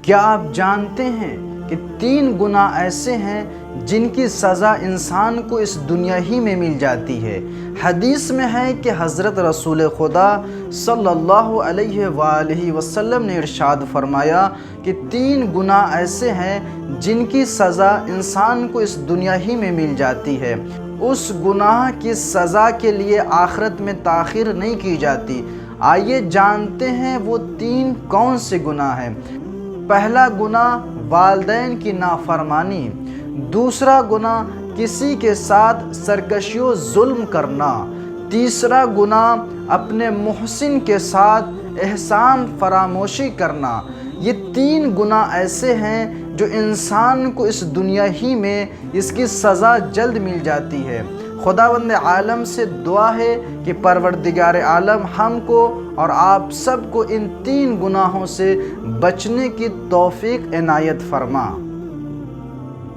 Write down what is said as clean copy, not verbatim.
کیا آپ جانتے ہیں کہ 3 گناہ ایسے ہیں جن کی سزا انسان کو اس دنیا ہی میں مل جاتی ہے؟ حدیث میں ہے کہ حضرت رسول خدا صلی اللہ علیہ وآلہ وسلم نے ارشاد فرمایا کہ 3 گناہ ایسے ہیں جن کی سزا انسان کو اس دنیا ہی میں مل جاتی ہے۔ اس گناہ کی سزا کے لیے آخرت میں تاخیر نہیں کی جاتی۔ آئیے جانتے ہیں وہ 3 کون سے گناہ ہیں۔ پہلا گناہ والدین کی نافرمانی، دوسرا گناہ کسی کے ساتھ سرکشی و ظلم کرنا، تیسرا گناہ اپنے محسن کے ساتھ احسان فراموشی کرنا۔ یہ 3 گناہ ایسے ہیں جو انسان کو اس دنیا ہی میں اس کی سزا جلد مل جاتی ہے۔ خداوند عالم سے دعا ہے کہ پروردگار عالم ہم کو اور آپ سب کو ان 3 گناہوں سے بچنے کی توفیق عنایت فرما۔